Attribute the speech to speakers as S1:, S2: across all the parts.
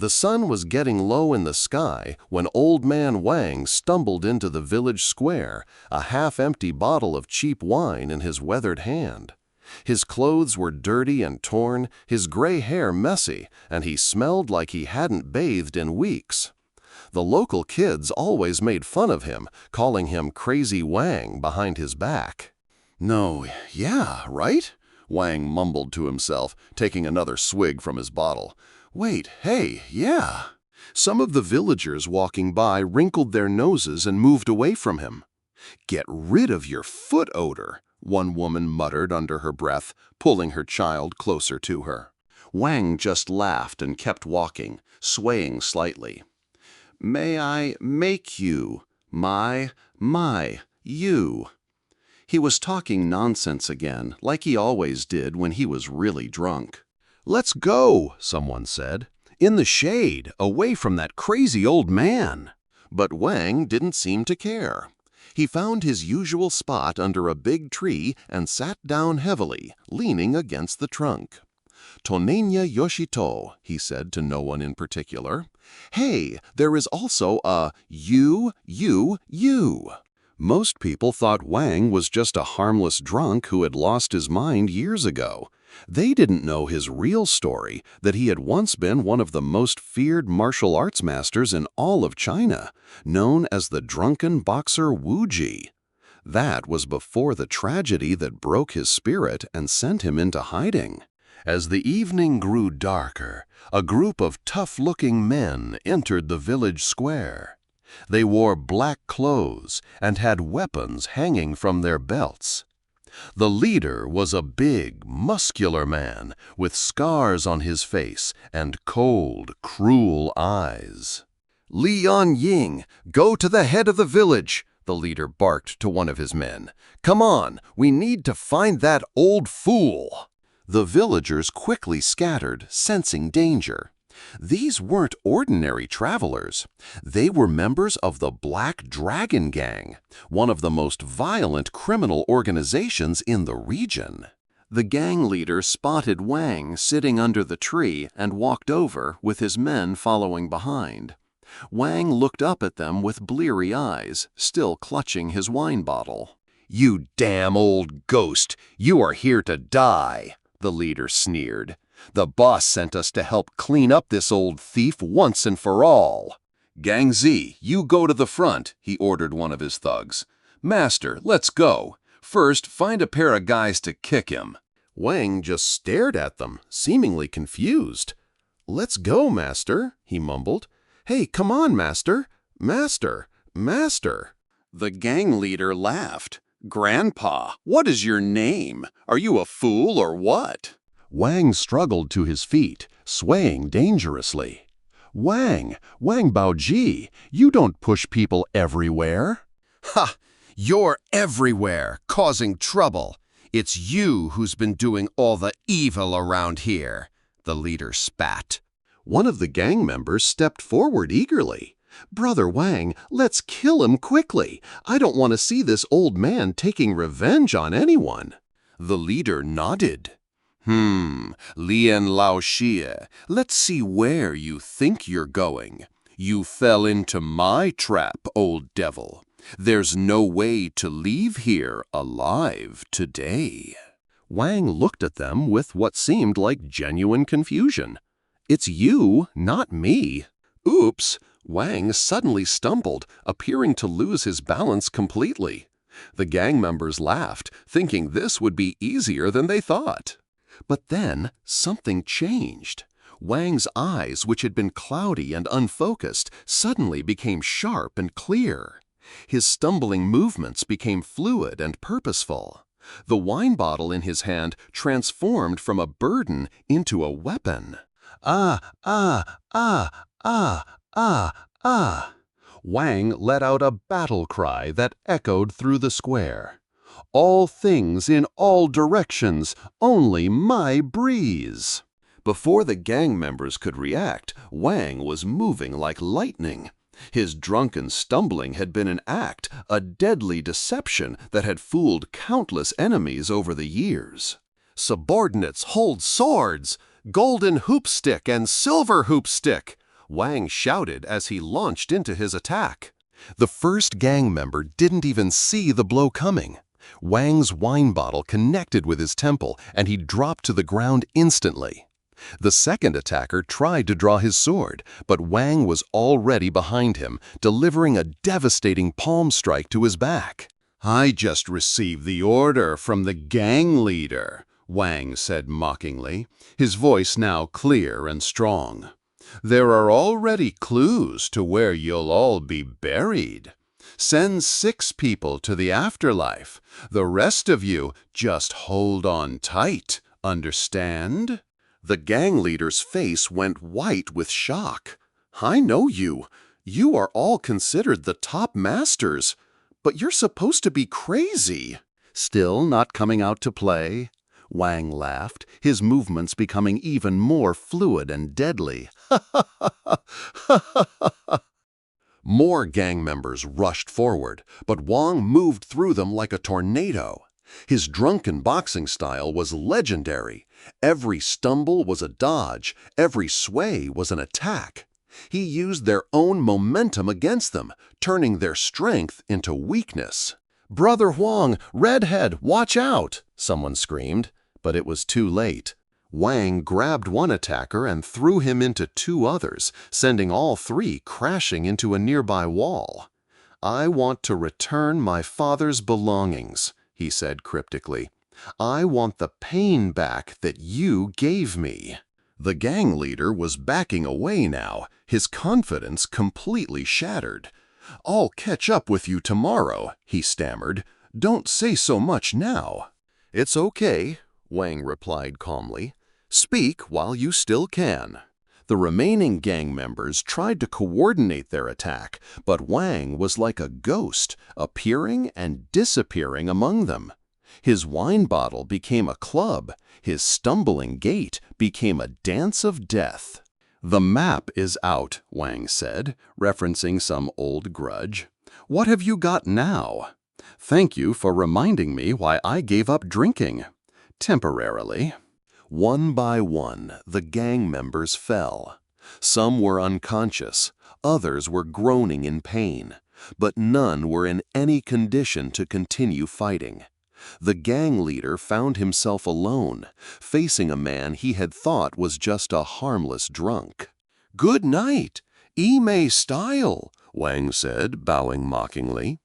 S1: The sun was getting low in the sky when Old Man Wang stumbled into the village square, a half-empty bottle of cheap wine in his weathered hand. His clothes were dirty and torn, his gray hair messy, and he smelled like he hadn't bathed in weeks. The local kids always made fun of him, calling him Crazy Wang behind his back.
S2: "No, yeah, right?" Wang mumbled to himself, taking another swig from his bottle. "Wait, hey, yeah." Some of the villagers walking by wrinkled their noses and moved away from him. "Get rid of your foot odor," one woman muttered under her breath, pulling her child closer to her. Wang just laughed and kept walking, swaying slightly. "May I make you, you?" He was talking nonsense again, like he always did when he was really drunk.
S1: "Let's go," someone said. "In the shade, away from that crazy old man." But Wang didn't seem to care. He found his usual spot under a big tree and sat down heavily, leaning against the trunk. "Tonenya Yoshito," he said to no one in particular. "Hey, there is also a you. Most people thought Wang was just a harmless drunk who had lost his mind years ago. They didn't know his real story, that he had once been one of the most feared martial arts masters in all of China, known as the drunken boxer Wu Ji. That was before the tragedy that broke his spirit and sent him into hiding. As the evening grew darker, a group of tough-looking men entered the village square. They wore black clothes and had weapons hanging from their belts. The leader was a big, muscular man with scars on his face and cold, cruel eyes. "Lian Ying, go to the head of the village," the leader barked to one of his men. "Come on, we need to find that old fool." The villagers quickly scattered, sensing danger. These weren't ordinary travelers. They were members of the Black Dragon Gang, one of the most violent criminal organizations in the region. The gang leader spotted Wang sitting under the tree and walked over, with his men following behind. Wang looked up at them with bleary eyes, still clutching his wine bottle. "You damn old ghost! You are here to die!" the leader sneered. "The boss sent us to help clean up this old thief once and for all." "Gang Z, you go to the front," he ordered one of his thugs. "Master, let's go. First, find a pair of guys to kick him." Wang just stared at them, seemingly confused. "Let's go, master," he mumbled. "Hey, come on, master. Master. The gang leader laughed. "Grandpa, what is your name? Are you a fool or what?" Wang struggled to his feet, swaying dangerously. Wang Baoji, you don't push people everywhere." "Ha! You're everywhere, causing trouble. It's you who's been doing all the evil around here," the leader spat. One of the gang members stepped forward eagerly. "Brother Wang, let's kill him quickly. I don't want to see this old man taking revenge on anyone." The leader nodded. Lian Lao Xie, let's see where you think you're going. You fell into my trap, old devil. There's no way to leave here alive today." Wang looked at them with what seemed like genuine confusion. "It's you, not me." Oops! Wang suddenly stumbled, appearing to lose his balance completely. The gang members laughed, thinking this would be easier than they thought. But then something changed. Wang's eyes, which had been cloudy and unfocused, suddenly became sharp and clear. His stumbling movements became fluid and purposeful. The wine bottle in his hand transformed from a burden into a weapon. "Ah! Wang let out a battle cry that echoed through the square. "All things in all directions, only my breeze." Before the gang members could react, Wang was moving like lightning. His drunken stumbling had been an act, a deadly deception that had fooled countless enemies over the years. "Subordinates hold swords! Golden hoop stick and silver hoop stick!
S2: Wang shouted as he launched into his attack.
S1: The first gang member didn't even see the blow coming. Wang's wine bottle connected with his temple, and he dropped to the ground instantly. The second attacker tried to draw his sword, but Wang was already behind him, delivering a devastating palm strike to his back.
S2: "I just received the order from the gang leader," Wang said mockingly, his voice now clear and strong. "There are already clues to where you'll all be buried. Send 6 people to the afterlife. The rest of you just hold on tight, understand?"
S1: The gang leader's face went white with shock. "I know you. You are all considered the top masters. But you're supposed to be crazy." "Still not coming out to play?" Wang laughed, his movements becoming even more fluid and deadly. More gang members rushed forward, but Wang moved through them like a tornado. His drunken boxing style was legendary. Every stumble was a dodge, every sway was an attack. He used their own momentum against them, turning their strength into weakness. "Brother Huang, redhead, watch out!" someone screamed, but it was too late. Wang grabbed one attacker and threw him into 2 others, sending all 3 crashing into a nearby wall. "I want to return my father's belongings," he said cryptically. "I want the pain back that you gave me." The gang leader was backing away now, his confidence completely shattered. "I'll catch up with you tomorrow," he stammered. "Don't say so much now." "It's okay," Wang replied calmly. "Speak while you still can." The remaining gang members tried to coordinate their attack, but Wang was like a ghost, appearing and disappearing among them. His wine bottle became a club. His stumbling gait became a dance of death. "The map is out," Wang said, referencing some old grudge. "What have you got now?" "Thank you for reminding me why I gave up drinking." "Temporarily." One by one, the gang members fell. Some were unconscious, others were groaning in pain, but none were in any condition to continue fighting. The gang leader found himself alone, facing a man he had thought was just a harmless drunk. "Good night, Imei style," Wang said, bowing mockingly.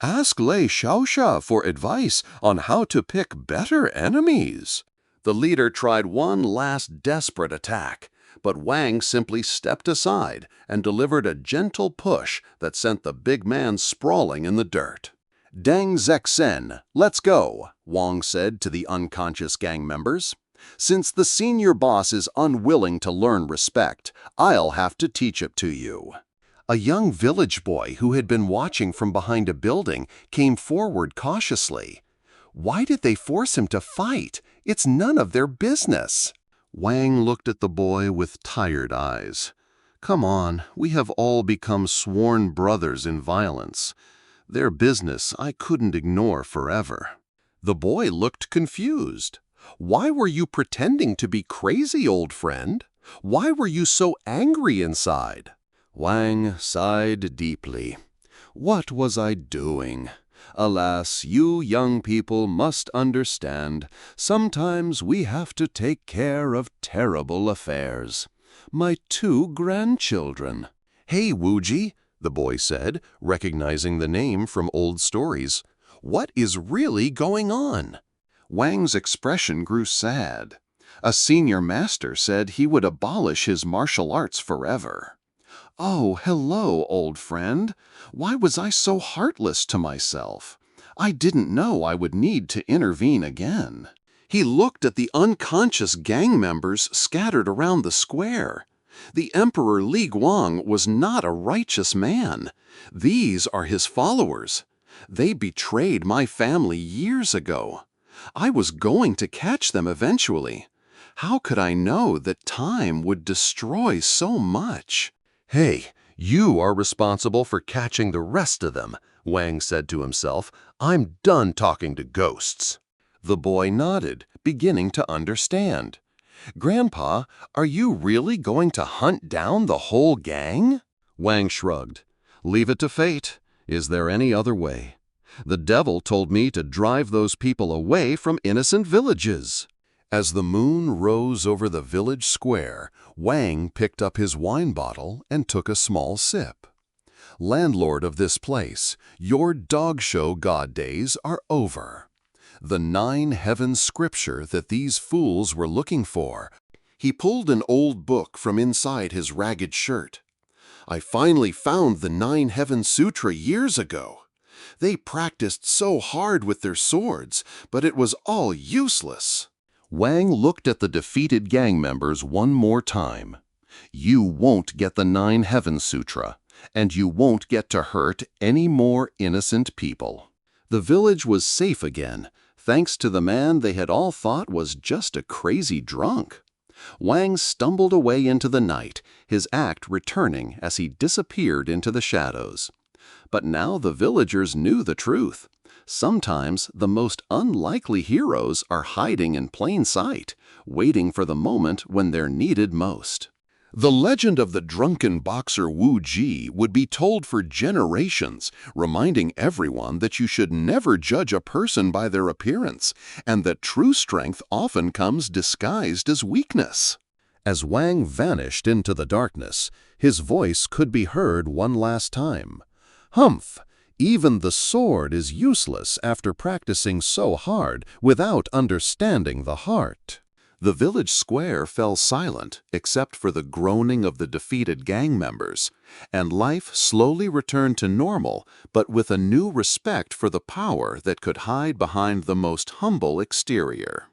S1: "Ask Lei Xiaoxia for advice on how to pick better enemies." The leader tried one last desperate attack, but Wang simply stepped aside and delivered a gentle push that sent the big man sprawling in the dirt. "Deng Zexen, let's go," Wang said to the unconscious gang members. "Since the senior boss is unwilling to learn respect, I'll have to teach it to you." A young village boy who had been watching from behind a building came forward cautiously. "Why did they force him to fight? It's none of their business." Wang looked at the boy with tired eyes. "Come on, we have all become sworn brothers in violence. Their business I couldn't ignore forever." The boy looked confused. "Why were you pretending to be crazy, old friend? Why were you so angry inside?" Wang sighed deeply. "What was I doing? Alas, you young people must understand, sometimes we have to take care of terrible affairs. My 2 grandchildren." "Hey, Wuji," the boy said, recognizing the name from old stories. "What is really going on?" Wang's expression grew sad. A senior master said he would abolish his martial arts forever. "Oh, hello, old friend. Why was I so heartless to myself? I didn't know I would need to intervene again." He looked at the unconscious gang members scattered around the square. The Emperor Li Guang was not a righteous man. These are his followers. They betrayed my family years ago. I was going to catch them eventually. How could I know that time would destroy so much? "Hey, you are responsible for catching the rest of them," Wang said to himself. "I'm done talking to ghosts." The boy nodded, beginning to understand. Grandpa, are you really going to hunt down the whole gang? Wang shrugged. Leave it to fate. Is there any other way? The devil told me to drive those people away from innocent villages. As the moon rose over the village square, Wang picked up his wine bottle and took a small sip. Landlord of this place, your dog show god days are over. The 9 heavens scripture that these fools were looking for. He pulled an old book from inside his ragged shirt. I finally found the 9 heavens sutra years ago. They practiced so hard with their swords, but it was all useless. Wang looked at the defeated gang members one more time. You won't get the 9 heavens sutra, and you won't get to hurt any more innocent people. The village was safe again, thanks to the man they had all thought was just a crazy drunk. Wang stumbled away into the night, his act returning as he disappeared into the shadows. But now the villagers knew the truth. Sometimes the most unlikely heroes are hiding in plain sight, waiting for the moment when they're needed most. The legend of the drunken boxer Wu Ji would be told for generations, reminding everyone that you should never judge a person by their appearance, and that true strength often comes disguised as weakness. As Wang vanished into the darkness, his voice could be heard one last time. Humph! Even the sword is useless after practicing so hard without understanding the heart. The village square fell silent except for the groaning of the defeated gang members, and life slowly returned to normal, but with a new respect for the power that could hide behind the most humble exterior.